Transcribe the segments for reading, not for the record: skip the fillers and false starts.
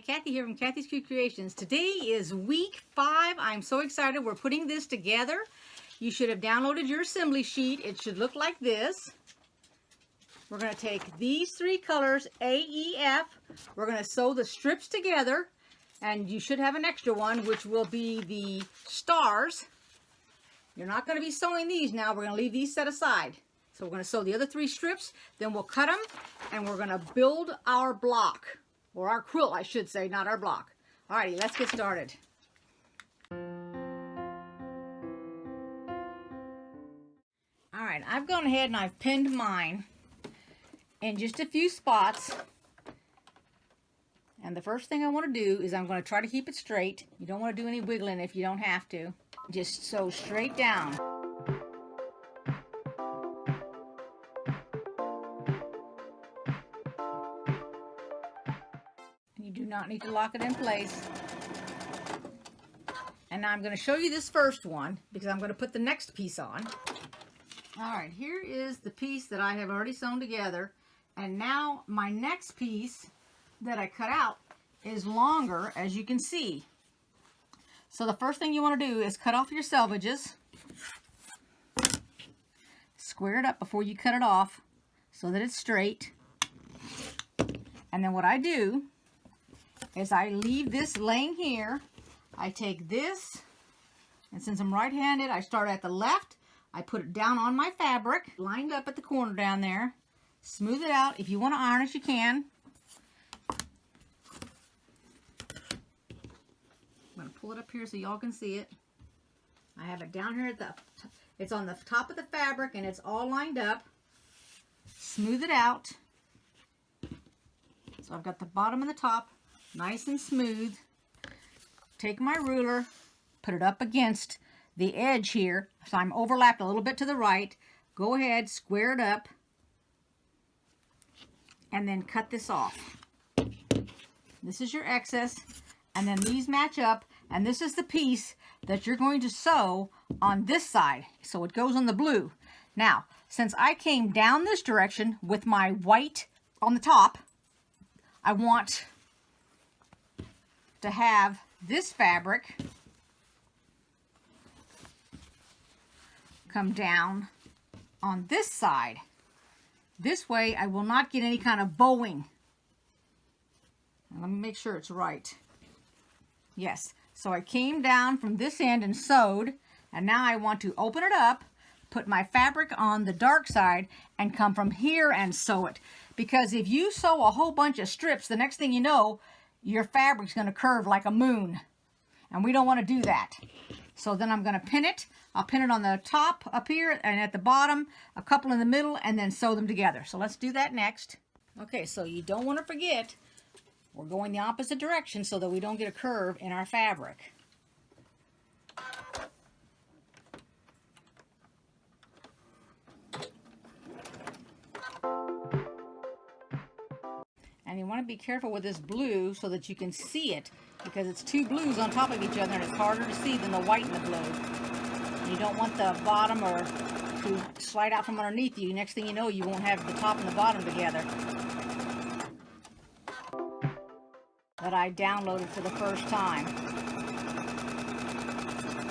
Kathy here from Kathy's Cute Creations. Today is week 5. I'm so excited. We're putting this together. You should have downloaded your assembly sheet. It should look like this. We're going to take these 3 colors, A, E, F. We're going to sew the strips together. And you should have an extra one, which will be the stars. You're not going to be sewing these now. We're going to leave these set aside. So we're going to sew the other 3 strips. Then we'll cut them. And we're going to build our block. Or our quilt, I should say, not our block. Alrighty, let's get started. Alright, I've gone ahead and I've pinned mine in just a few spots. And the first thing I want to do is I'm going to try to keep it straight. You don't want to do any wiggling if you don't have to. Just sew straight down. You do not need to lock it in place. And now I'm going to show you this first one because I'm going to put the next piece on. Alright, here is the piece that I have already sewn together. And now my next piece that I cut out is longer, as you can see. So the first thing you want to do is cut off your selvages. Square it up before you cut it off so that it's straight. And then what I do is I leave this laying here. I take this, and since I'm right-handed, I start at the left. I put it down on my fabric, lined up at the corner down there. Smooth it out. If you want to iron it, you can. I'm going to pull it up here so y'all can see it. I have it down here at the, it's on the top of the fabric and it's all lined up. Smooth it out. So I've got the bottom and the top nice and smooth. Take my ruler, put it up against the edge here, so I'm overlapped a little bit to the right. Go ahead, square it up, and then cut this off. This is your excess, and then these match up, and this is the piece that you're going to sew on this side, so it goes on the blue. Now, since I came down this direction with my white on the top, I want to have this fabric come down on this side. This way I will not get any kind of bowing. Now, let me make sure it's right. Yes, so I came down from this end and sewed, and now I want to open it up, put my fabric on the dark side, and come from here and sew it. Because if you sew a whole bunch of strips, the next thing you know, your fabric's going to curve like a moon. And we don't want to do that. So then I'm going to pin it. I'll pin it on the top up here and at the bottom, a couple in the middle, and then sew them together. So let's do that next. Okay, so you don't want to forget, we're going the opposite direction so that we don't get a curve in our fabric. And you want to be careful with this blue so that you can see it, because it's 2 blues on top of each other and it's harder to see than the white and the blue. And you don't want the bottom or to slide out from underneath you. Next thing you know, you won't have the top and the bottom together. That I downloaded for the first time.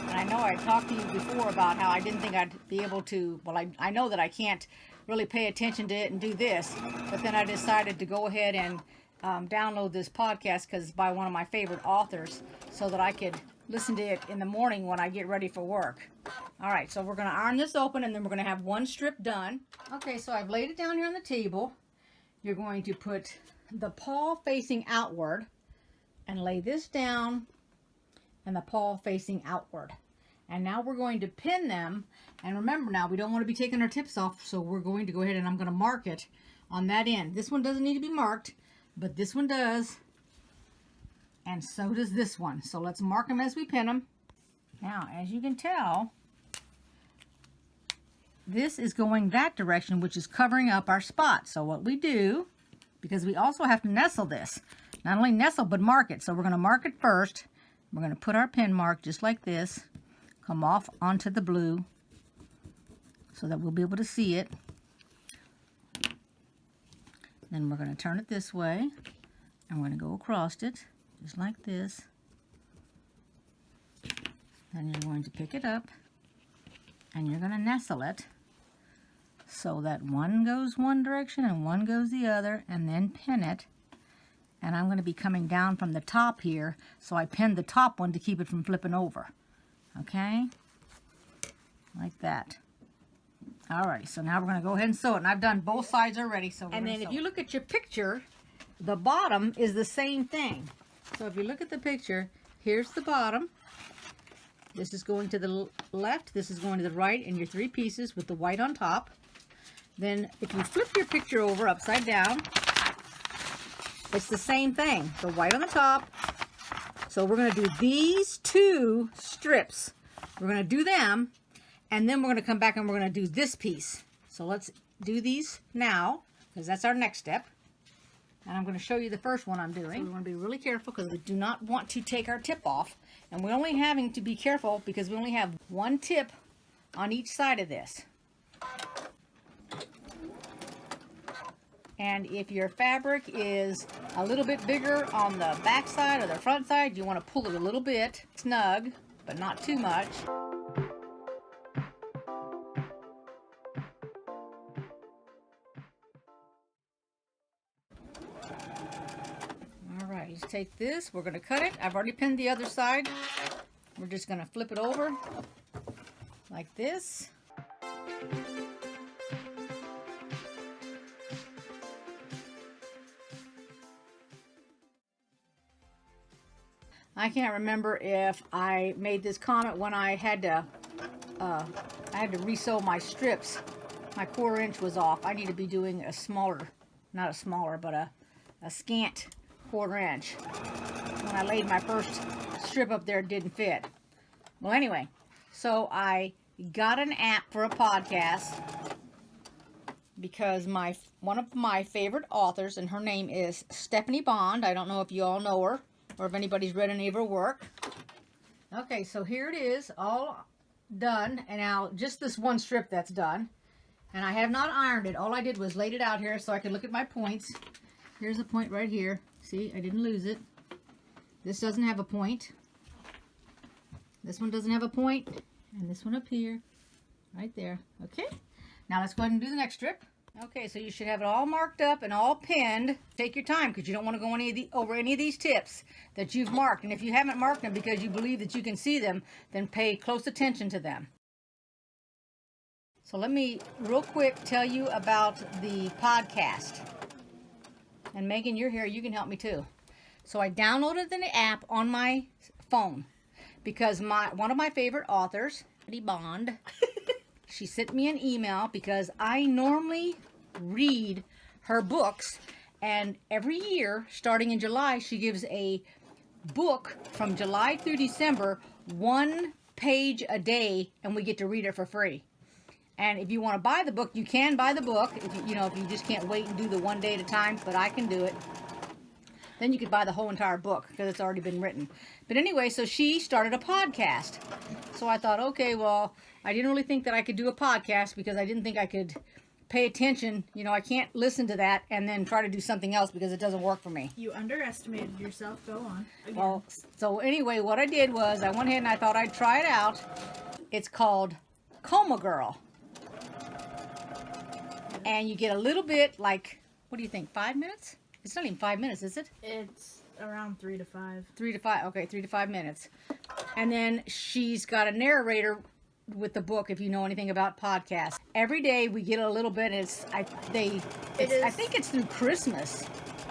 And I know I talked to you before about how I didn't think I'd be able to, well, I know that I can't really pay attention to it and do this, but then I decided to go ahead and download this podcast because it's by one of my favorite authors so that I could listen to it in the morning when I get ready for work. Alright, so we're going to iron this open and then we're going to have 1 strip done. Okay, so I've laid it down here on the table. You're going to put the paw facing outward and lay this down and the paw facing outward. And now we're going to pin them. And remember now, we don't want to be taking our tips off, so we're going to go ahead and I'm going to mark it on that end. This one doesn't need to be marked, but this one does. And so does this one. So let's mark them as we pin them. Now, as you can tell, this is going that direction, which is covering up our spot. So what we do, because we also have to nestle this, not only nestle, but mark it. So we're going to mark it first. We're going to put our pin mark just like this. Come off onto the blue so that we'll be able to see it. Then we're going to turn it this way and we're going to go across it. just like this. Then you're going to pick it up and you're going to nestle it so that one goes one direction and one goes the other, and then pin it. And I'm going to be coming down from the top here, so I pinned the top one to keep it from flipping over. Okay? Like that. Alright, so now we're going to go ahead and sew it. And I've done both sides already. So and then if you look at your picture, the bottom is the same thing. So if you look at the picture, here's the bottom. This is going to the left, this is going to the right, and your 3 pieces with the white on top. Then if you flip your picture over upside down, it's the same thing. The white on the top. So we're going to do these 2 strips. We're going to do them, and then we're going to come back and we're going to do this piece. So let's do these now, because that's our next step. And I'm going to show you the first one I'm doing. So we want to be really careful because we do not want to take our tip off. And we're only having to be careful because we only have 1 tip on each side of this. And if your fabric is a little bit bigger on the back side or the front side, you want to pull it a little bit snug, but not too much. Alright, let's take this. We're going to cut it. I've already pinned the other side. We're just going to flip it over like this. I can't remember if I made this comment when I had to resew my strips. My 1/4 inch was off. I need to be doing a smaller, not a smaller, but a scant 1/4 inch. When I laid my first strip up there, it didn't fit. Well, anyway, so I got an app for a podcast because one of my favorite authors, and her name is Stephanie Bond. I don't know if you all know her, or if anybody's read any of her work. Okay, so here it is, all done, and now just this 1 strip that's done. And I have not ironed it. All I did was laid it out here so I could look at my points. Here's a point right here. See, I didn't lose it. This doesn't have a point. This one doesn't have a point. And this one up here, right there. Okay, now let's go ahead and do the next strip. Okay, so you should have it all marked up and all pinned. Take your time because you don't want to go over any of these tips that you've marked. And if you haven't marked them because you believe that you can see them, then pay close attention to them. So let me real quick tell you about the podcast. And Megan, you're here. You can help me too. So I downloaded the app on my phone because one of my favorite authors, Stephanie Bond, she sent me an email because I normally read her books, and every year, starting in July, she gives a book from July through December, 1 page a day, and we get to read it for free. And if you want to buy the book, you can buy the book. If you just can't wait and do the 1 day at a time, but I can do it. Then you could buy the whole entire book because it's already been written. But anyway, so she started a podcast. So I thought, okay, well, I didn't really think that I could do a podcast because I didn't think I could pay attention. I can't listen to that and then try to do something else because it doesn't work for me. You underestimated yourself. Go on. Again. Well, so anyway, what I did was I went ahead and I thought I'd try it out. It's called Coma Girl. And you get a little bit like, what do you think, 5 minutes? It's not even 5 minutes, is it? It's around 3 to 5. 3 to 5, okay, 3 to 5 minutes. And then she's got a narrator with the book, if you know anything about podcasts. Every day we get a little bit, and I think it's through Christmas.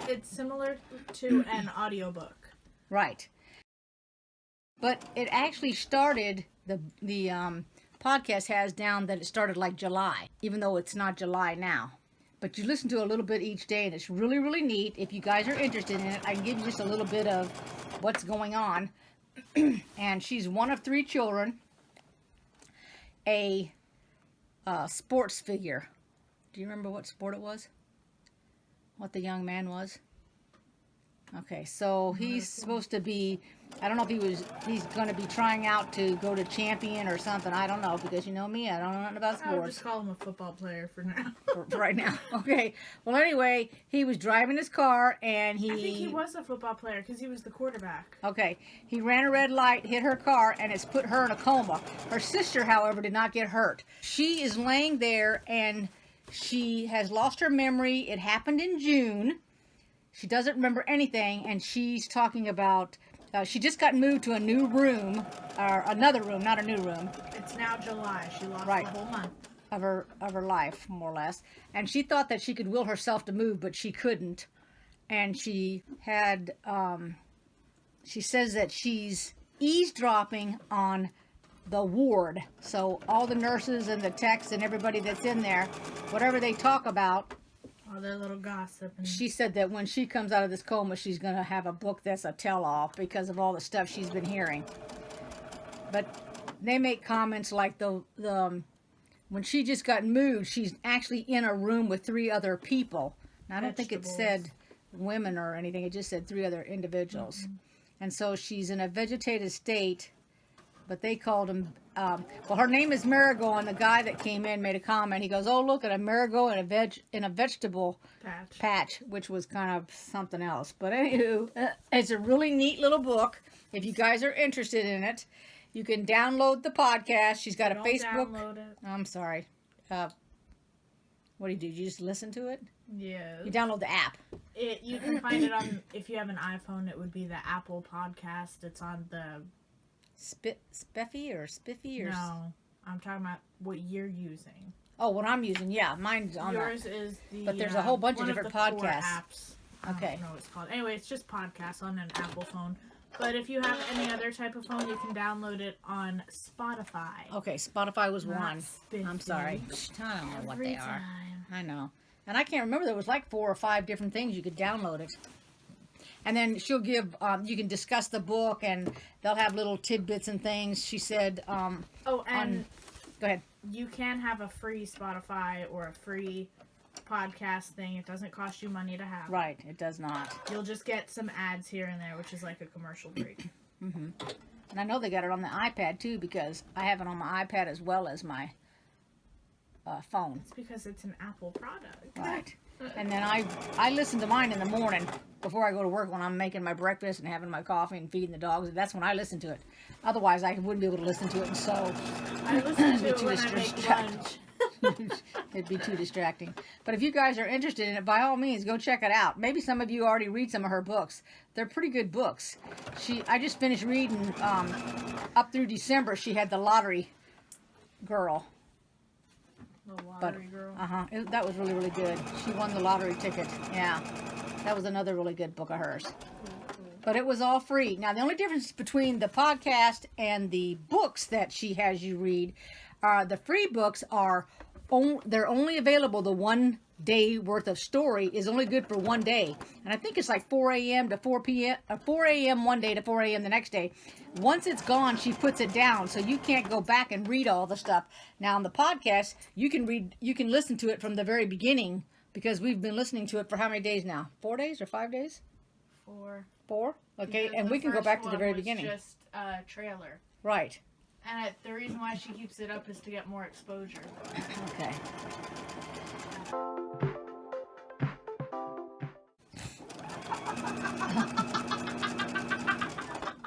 It's similar to an audiobook. Right. But it actually started, the podcast has down that it started like July, even though it's not July now. But you listen to a little bit each day, and it's really, really neat. If you guys are interested in it, I can give you just a little bit of what's going on. And she's one of 3 children, a sports figure. Do you remember what sport it was? What the young man was? Okay, so he's supposed to be I don't know if he's going to be trying out to go to champion or something. I don't know, because you know me, I don't know nothing about I would sports. just call him a football player for now. for right now. Okay. Well, anyway, he was driving his car and I think he was a football player because he was the quarterback. Okay. He ran a red light, hit her car, and it's put her in a coma. Her sister, however, did not get hurt. She is laying there and she has lost her memory. It happened in June. She doesn't remember anything, and she's talking about she just got moved to a new room, or another room, not a new room. It's now July. She lost Right. the whole month of her life, more or less. And she thought that she could will herself to move, but she couldn't. And she had she says that she's eavesdropping on the ward. So all the nurses and the techs and everybody that's in there, whatever they talk about, all their little gossip. And she said that when she comes out of this coma, she's going to have a book that's a tell-all because of all the stuff she's been hearing. But they make comments like the when she just got moved, she's actually in a room with 3 other people. Now, I don't think it said women or anything. It just said 3 other individuals. Mm-hmm. And so she's in a vegetative state, but they called him, well, her name is Marigold, and the guy that came in made a comment. He goes, oh, look at a marigold in a vegetable patch, which was kind of something else. But anywho, it's a really neat little book. If you guys are interested in it, you can download the podcast. She's got a Facebook. Download it. I'm sorry. What do? You just listen to it? Yeah. You download the app. You can find it on, if you have an iPhone, it would be the Apple Podcast. It's on the Spiffy or Spiffy or no, I'm talking about what you're using. Oh, what I'm using, yeah, mine's on yours is the. But there's a whole bunch of different podcasts. podcasts. I don't know what it's called. Anyway, it's just podcasts on an Apple phone. But if you have any other type of phone, you can download it on Spotify. Okay, Spotify was Not one. Spiffy. I'm sorry. I don't know what they are. Time. I know. And I can't remember. There was like 4 or 5 different things you could download it. And then she'll give, you can discuss the book, and they'll have little tidbits and things. She said, go ahead. You can have a free Spotify or a free podcast thing. It doesn't cost you money to have. Right, it does not. You'll just get some ads here and there, which is like a commercial break. Mm-hmm. And I know they got it on the iPad too, because I have it on my iPad as well as my phone. It's because it's an Apple product. Right. And then I listen to mine in the morning before I go to work when I'm making my breakfast and having my coffee and feeding the dogs. That's when I listen to it. Otherwise, I wouldn't be able to listen to it. And so I listen to it when I make lunch. It'd be too distracting. But if you guys are interested in it, by all means, go check it out. Maybe some of you already read some of her books. They're pretty good books. I just finished reading up through December. She had The Lottery Girl. The Lottery Girl. That was really, really good. She won the lottery ticket. Yeah. That was another really good book of hers. But it was all free. Now, the only difference between the podcast and the books that she has you read are the free books are they're only available. The 1 day worth of story is only good for 1 day. And I think it's like 4 a.m. to 4 p.m. 4 a.m. one day to 4 a.m. the next day. Once it's gone, she puts it down, so you can't go back and read all the stuff. Now, on the podcast, you can listen to it from the very beginning, because we've been listening to it for how many days now? 4 days or 5 days? 4. 4? Okay, Because and we can go back to the very beginning. Just a trailer. Right. And the reason why she keeps it up is to get more exposure. Okay.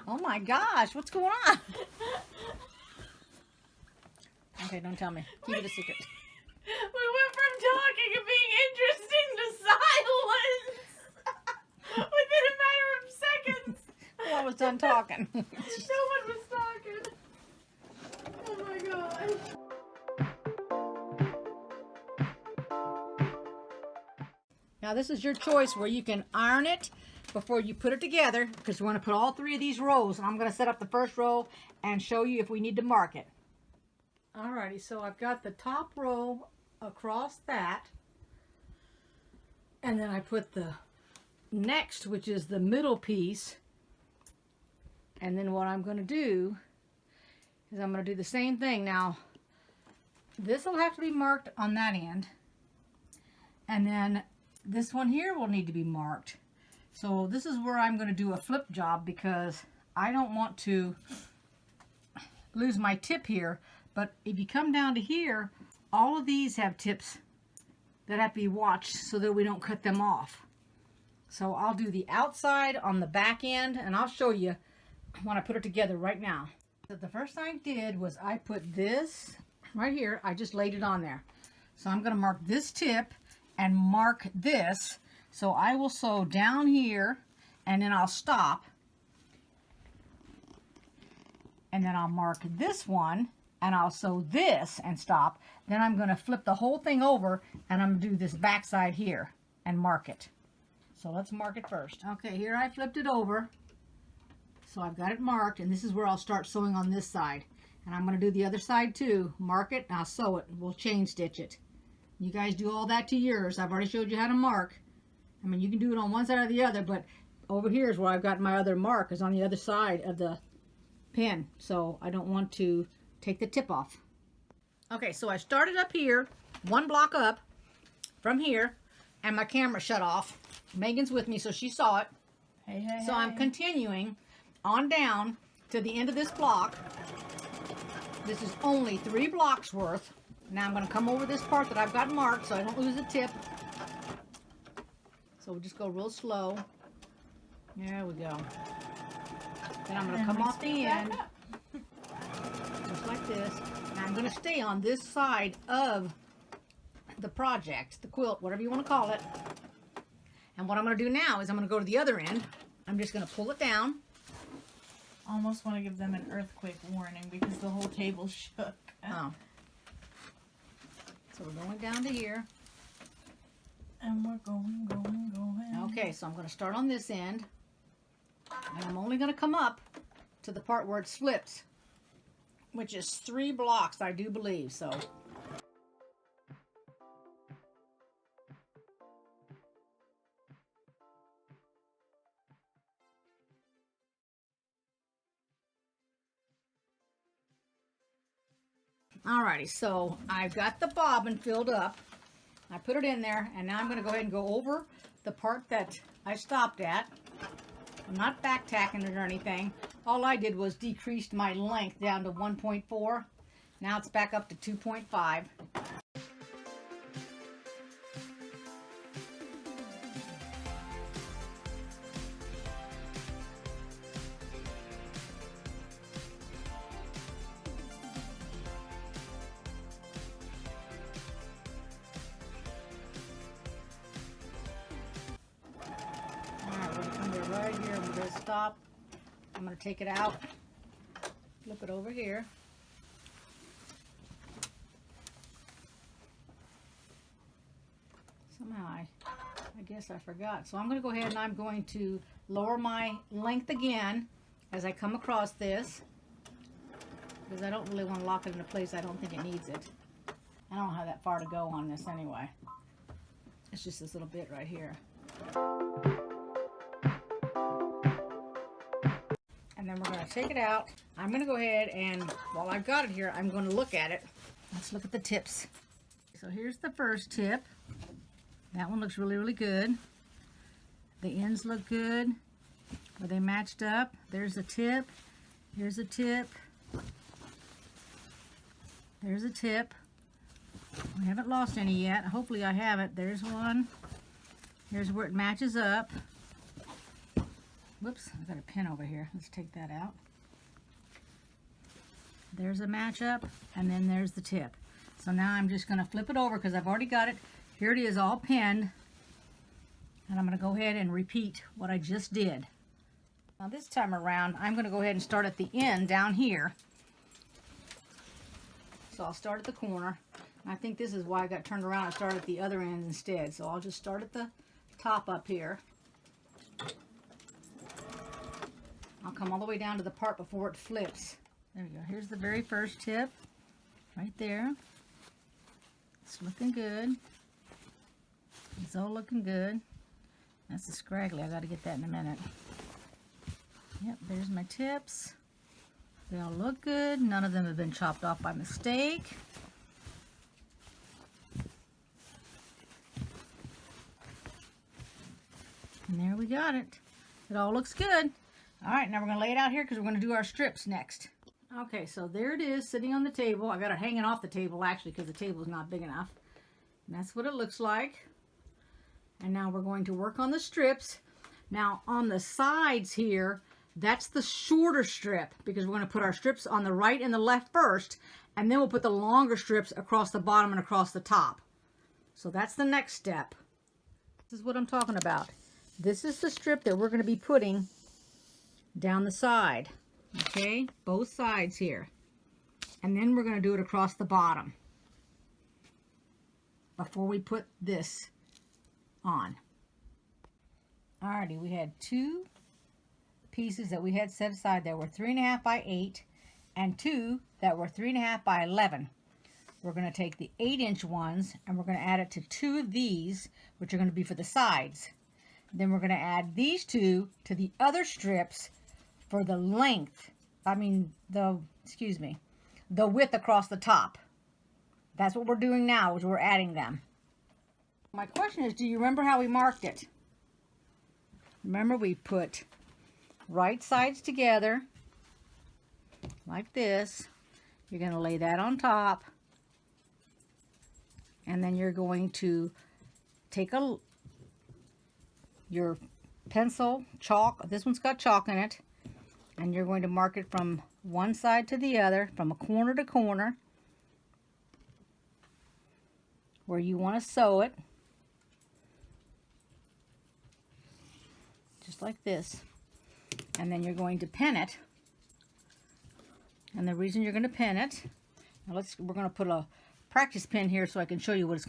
Oh my gosh, what's going on? Okay, don't tell me. Keep it a secret. We went from talking and being interesting to silence within a matter of seconds. Well, I was done talking. No one was talking. Oh my gosh. Now this is your choice where you can iron it before you put it together, because we want to put all 3 of these rows, and I'm going to set up the first row and show you if we need to mark it. Alrighty, so I've got the top row across that, and then I put the next, which is the middle piece, and then what I'm going to do is I'm going to do the same thing. Now this will have to be marked on that end, and then this one here will need to be marked. So this is where I'm going to do a flip job, because I don't want to lose my tip here, but if you come down to here, all of these have tips that have to be watched so that we don't cut them off. So I'll do the outside on the back end, and I'll show you when I put it together right now. So the first thing I did was I put this right here. I just laid it on there. So I'm going to mark this tip and mark this. So I will sew down here, and then I'll stop. And then I'll mark this one, and I'll sew this and stop. Then I'm going to flip the whole thing over, and I'm going to do this back side here and mark it. So let's mark it first. Okay, here I flipped it over. So I've got it marked, and this is where I'll start sewing on this side. And I'm going to do the other side too. Mark it, and I'll sew it. We'll chain stitch it. You guys do all that to yours. I've already showed you how to mark. I mean, you can do it on one side or the other, but over here is where I've got my other mark, is on the other side of the pin. So I don't want to take the tip off. Okay, so I started up here, one block up from here, and my camera shut off. Megan's with me, so she saw it. Hey, hey, so hey. I'm continuing on down to the end of this block. This is only 3 blocks worth. Now I'm going to come over this part that I've got marked so I don't lose the tip. So we'll just go real slow. There we go. Then I'm going to come off the end, just like this. And I'm going to stay on this side of the project, the quilt, whatever you want to call it. And what I'm going to do now is I'm going to go to the other end. I'm just going to pull it down. Almost want to give them an earthquake warning because the whole table shook. Oh. So we're going down to here. And we're going. Okay, so I'm going to start on this end. And I'm only going to come up to the part where it slips, which is 3 blocks, I do believe. So alrighty, so I've got the bobbin filled up. I put it in there, and now I'm going to go ahead and go over the part that I stopped at. I'm not back tacking it or anything. All I did was decreased my length down to 1.4. Now it's back up to 2.5. Right here, I'm going to stop. I'm going to take it out, flip it over here. Somehow I guess I forgot. So I'm going to go ahead and I'm going to lower my length again as I come across this, because I don't really want to lock it in a place I don't think it needs it. I don't have that far to go on this anyway. It's just this little bit right here. And then we're going to take it out. I'm going to go ahead and, while I've got it here, I'm going to look at it. Let's look at the tips. So here's the first tip. That one looks really, really good. The ends look good. Are they matched up? There's a tip. Here's a tip. There's a tip. We haven't lost any yet. Hopefully I haven't. There's one. Here's where it matches up. Whoops, I've got a pin over here. Let's take that out. There's a matchup, and then there's the tip. So now I'm just going to flip it over because I've already got it. Here it is all pinned. And I'm going to go ahead and repeat what I just did. Now this time around, I'm going to go ahead and start at the end down here. So I'll start at the corner. I think this is why I got turned around and started at the other end instead. So I'll just start at the top up here. I'll come all the way down to the part before it flips. There we go. Here's the very first tip. Right there. It's looking good. It's all looking good. That's the scraggly. I got to get that in a minute. Yep, there's my tips. They all look good. None of them have been chopped off by mistake. And there we got it. It all looks good. All right, now we're going to lay it out here because we're going to do our strips next. Okay, so there it is sitting on the table. I got it hanging off the table actually because the table is not big enough. And that's what it looks like. And now we're going to work on the strips. Now on the sides here, that's the shorter strip because we're going to put our strips on the right and the left first, and then we'll put the longer strips across the bottom and across the top. So that's the next step. This is what I'm talking about. This is the strip that we're going to be putting down the side. Okay, both sides here. And then we're going to do it across the bottom before we put this on. Alrighty, we had two pieces that we had set aside that were 3.5 by 8 and two that were 3.5 by 11. We're going to take the 8-inch ones and we're going to add it to two of these, which are going to be for the sides. Then we're going to add these two to the other strips for the length, the width across the top. That's what we're doing now, is we're adding them. My question is, do you remember how we marked it? Remember, we put right sides together like this. You're going to lay that on top, and then you're going to take your pencil, chalk, this one's got chalk in it, and you're going to mark it from one side to the other, from a corner to corner, where you want to sew it, just like this. And then you're going to pin it. And the reason you're going to pin it, now we're going to put a practice pin here so I can show you what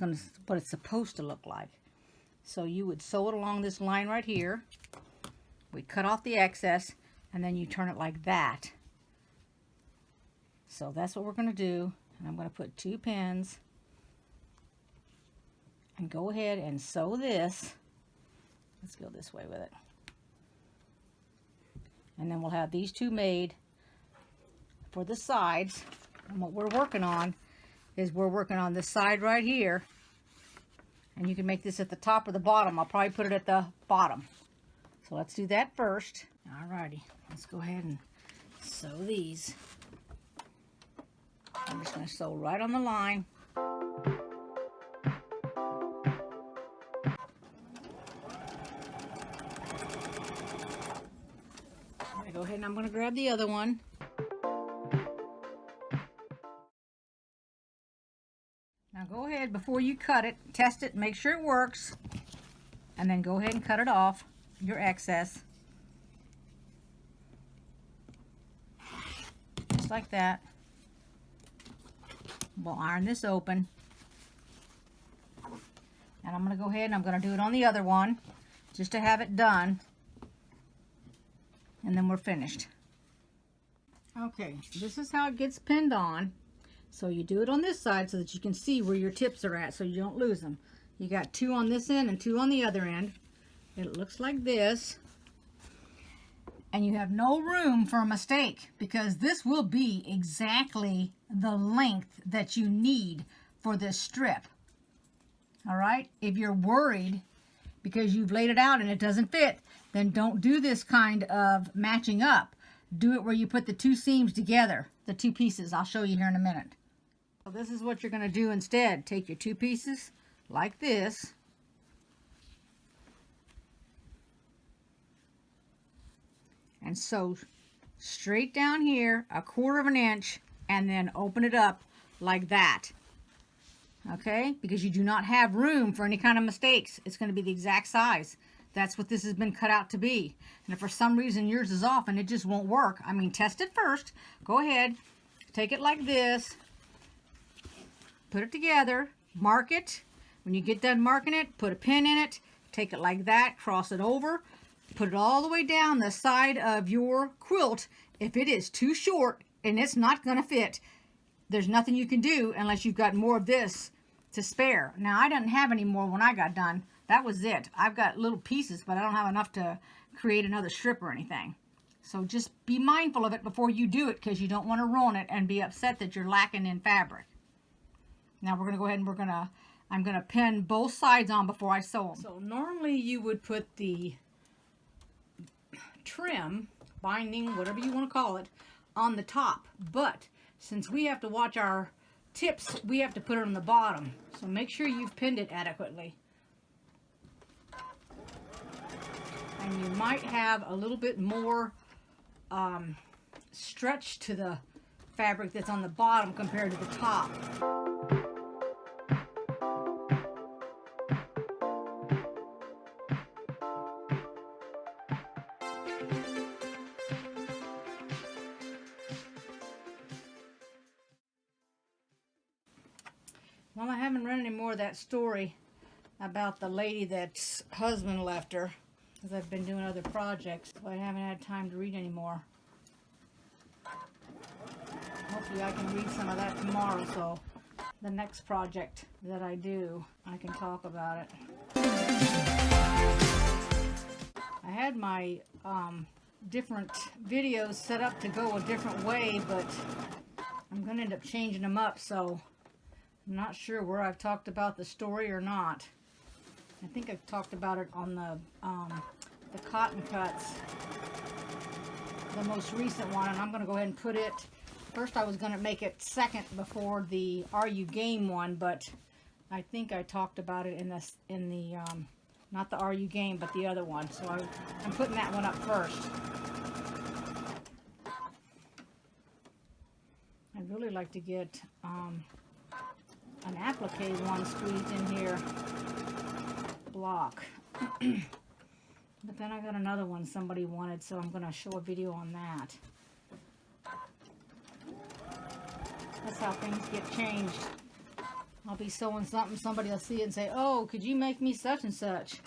it's supposed to look like. So you would sew it along this line right here. We cut off the excess, and then you turn it like that. So that's what we're going to do. And I'm going to put 2 pins and go ahead and sew this. Let's go this way with it. And then we'll have these 2 made for the sides. And what we're working on is we're working on this side right here. And you can make this at the top or the bottom. I'll probably put it at the bottom. So let's do that first. Alrighty, let's go ahead and sew these. I'm just going to sew right on the line. I'm going to go ahead and I'm going to grab the other one. Now go ahead, before you cut it, test it, make sure it works, and then go ahead and cut it off, your excess. Just like that. We'll iron this open. And I'm going to go ahead and I'm going to do it on the other one, just to have it done. And then we're finished. Okay, this is how it gets pinned on. So you do it on this side so that you can see where your tips are at so you don't lose them. You got 2 on this end and 2 on the other end. It looks like this. And you have no room for a mistake because this will be exactly the length that you need for this strip. All right? If you're worried because you've laid it out and it doesn't fit, then don't do this kind of matching up. Do it where you put the 2 seams together, the 2 pieces. I'll show you here in a minute. So this is what you're going to do instead. Take your 2 pieces like this. And sew straight down here, 1/4 of an inch, and then open it up like that. Okay? Because you do not have room for any kind of mistakes. It's going to be the exact size. That's what this has been cut out to be. And if for some reason yours is off and it just won't work, test it first. Go ahead, take it like this, put it together, mark it. When you get done marking it, put a pin in it, take it like that, cross it over, put it all the way down the side of your quilt. If it is too short and it's not going to fit, there's nothing you can do unless you've got more of this to spare. Now, I didn't have any more when I got done. That was it. I've got little pieces, but I don't have enough to create another strip or anything. So just be mindful of it before you do it because you don't want to ruin it and be upset that you're lacking in fabric. Now we're going to go ahead and I'm going to pin both sides on before I sew them. So normally you would put the trim binding, whatever you want to call it, on the top. But since we have to watch our tips, we have to put it on the bottom. So make sure you've pinned it adequately. And you might have a little bit more stretch to the fabric that's on the bottom compared to the top. Well, I haven't read any more of that story about the lady that's husband left her, because I've been doing other projects, so I haven't had time to read anymore. Hopefully I can read some of that tomorrow, so the next project that I do, I can talk about it. I had my different videos set up to go a different way, but I'm going to end up changing them up, so I'm not sure where I've talked about the story or not. I think I've talked about it on the cotton cuts, the most recent one, and I'm going to go ahead and put it. First I was going to make it second before the Are You Game one, but I think I talked about it in the not the Are You Game, but the other one. So I'm putting that one up first. I'd really like to get an applique one squeezed in here, block. But then I got another one somebody wanted, so I'm going to show a video on that. That's how things get changed. I'll be sewing something, somebody will see it and say, oh, could you make me such and such?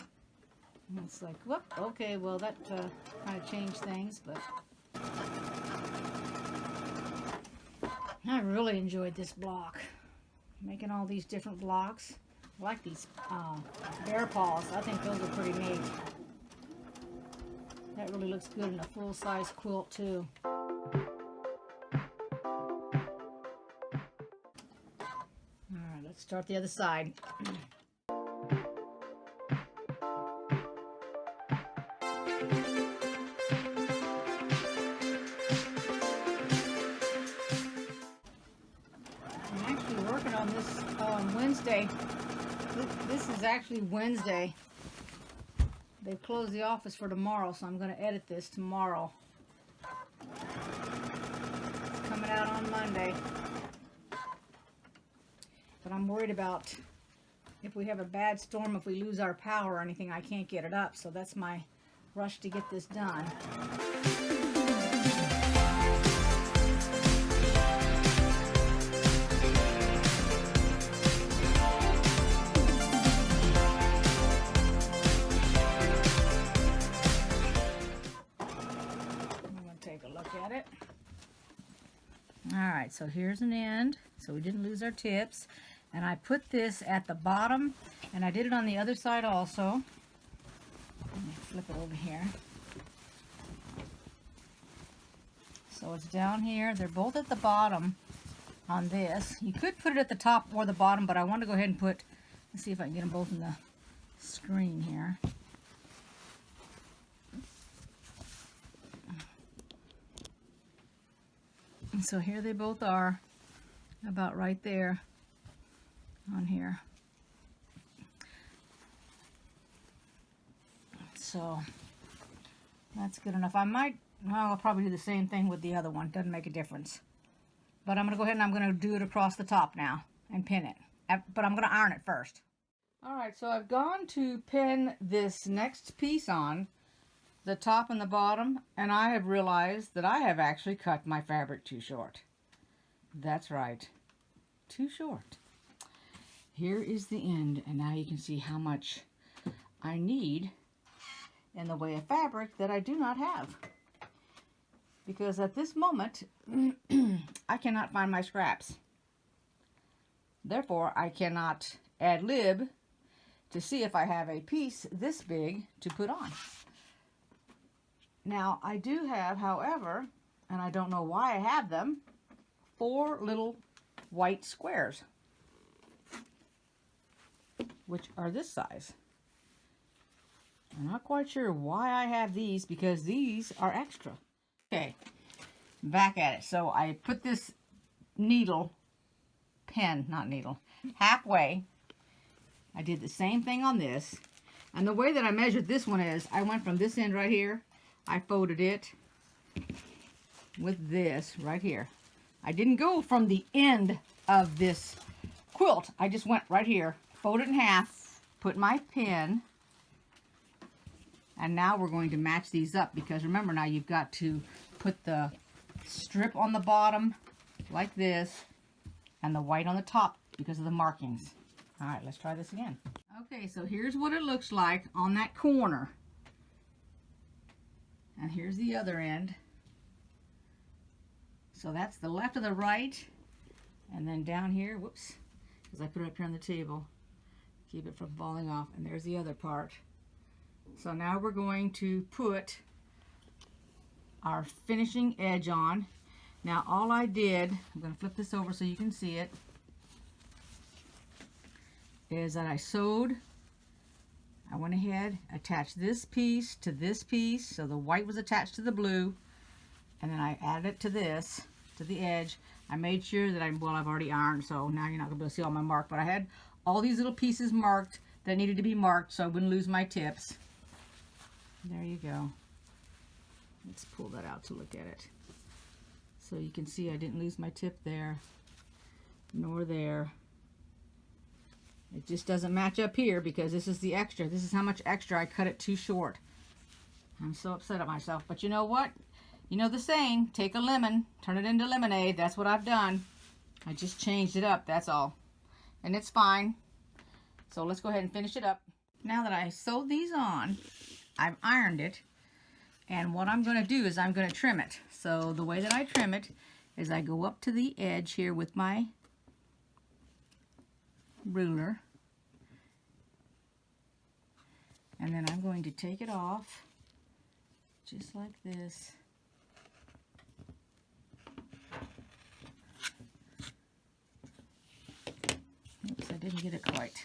And it's like, whoop, okay, well that kind of changed things, but I really enjoyed this block. Making all these different blocks. I like these bear paws. I think those are pretty neat. That really looks good in a full-size quilt too. Alright, let's start the other side. On this Wednesday. This is actually Wednesday. They've closed the office for tomorrow, so I'm going to edit this tomorrow. It's coming out on Monday. But I'm worried about if we have a bad storm, if we lose our power or anything, I can't get it up. So that's my rush to get this done. At it. Alright, so here's an end, so we didn't lose our tips, and I put this at the bottom, and I did it on the other side also. Let me flip it over here. So it's down here. They're both at the bottom on this. You could put it at the top or the bottom, but I want to go ahead and put, let's see if I can get them both in the screen here. So here they both are, about right there on here. So that's good enough. I'll probably do the same thing with the other one. Doesn't make a difference. But I'm going to go ahead and I'm going to do it across the top now and pin it. But I'm going to iron it first. Alright, so I've gone to pin this next piece on, the top and the bottom, and I have realized that I have actually cut my fabric too short. That's right, too short. Here is the end, and now you can see how much I need in the way of fabric that I do not have. Because at this moment, I cannot find my scraps. Therefore, I cannot ad-lib to see if I have a piece this big to put on. Now, I do have, however, and I don't know why I have them, 4 little white squares, which are this size. I'm not quite sure why I have these, because these are extra. Okay, back at it. So I put this not needle, halfway. I did the same thing on this. And the way that I measured this one is, I went from this end right here, I folded it with this right here. I didn't go from the end of this quilt. I just went right here, folded it in half, put my pin, and now we're going to match these up, because remember, now you've got to put the strip on the bottom like this and the white on the top because of the markings. All right, let's try this again. Okay, so here's what it looks like on that corner. And here's the other end. So that's the left of the right. And then down here, whoops, because I put it up here on the table, keep it from falling off. And there's the other part. So now we're going to put our finishing edge on. Now all I did, I'm going to flip this over so you can see it, is that I sewed, I went ahead, attached this piece to this piece, so the white was attached to the blue, and then I added it to this, to the edge. I made sure that I've already ironed, so now you're not going to be able to see all my mark, but I had all these little pieces marked that needed to be marked so I wouldn't lose my tips. There you go. Let's pull that out to look at it. So you can see I didn't lose my tip there, nor there. It just doesn't match up here because this is the extra. This is how much extra I cut it too short. I'm so upset at myself. But you know what? You know the saying, take a lemon, turn it into lemonade. That's what I've done. I just changed it up, that's all. And it's fine. So let's go ahead and finish it up. Now that I sewed these on, I've ironed it. And what I'm going to do is I'm going to trim it. So the way that I trim it is I go up to the edge here with my ruler. And then I'm going to take it off just like this. Oops, I didn't get it quite,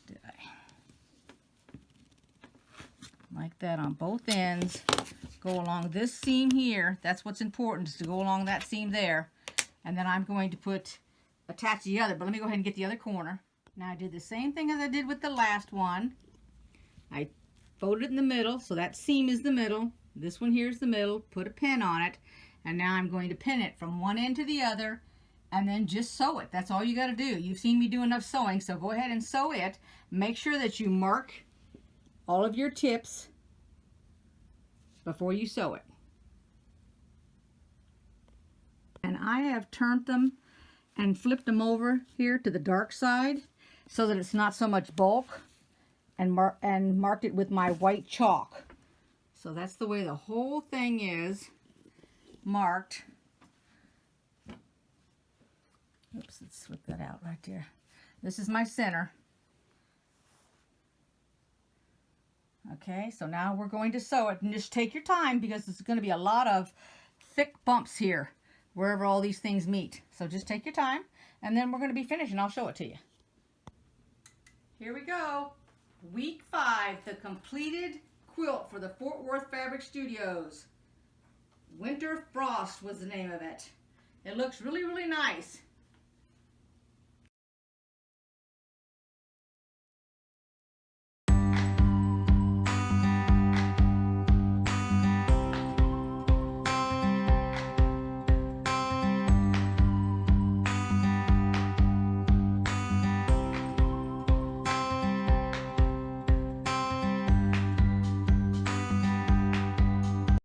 did I? Like that on both ends. Go along this seam here. That's what's important, is to go along that seam there. And then I'm going to attach the other, but let me go ahead and get the other corner. Now I did the same thing as I did with the last one. I folded it in the middle, so that seam is the middle. This one here is the middle. Put a pin on it, and now I'm going to pin it from one end to the other, and then just sew it. That's all you got to do. You've seen me do enough sewing, so go ahead and sew it. Make sure that you mark all of your tips before you sew it. And I have turned them and flipped them over here to the dark side so that it's not so much bulk, and marked it with my white chalk. So that's the way the whole thing is marked. Oops, let's swip that out right there. This is my center. Okay, so now we're going to sew it, and just take your time because there's going to be a lot of thick bumps here wherever all these things meet. So just take your time, and then we're going to be finished and I'll show it to you. Here we go. Week 5, the completed quilt for the Fort Worth Fabric Studios. Winter Frost was the name of it. It looks really, really nice.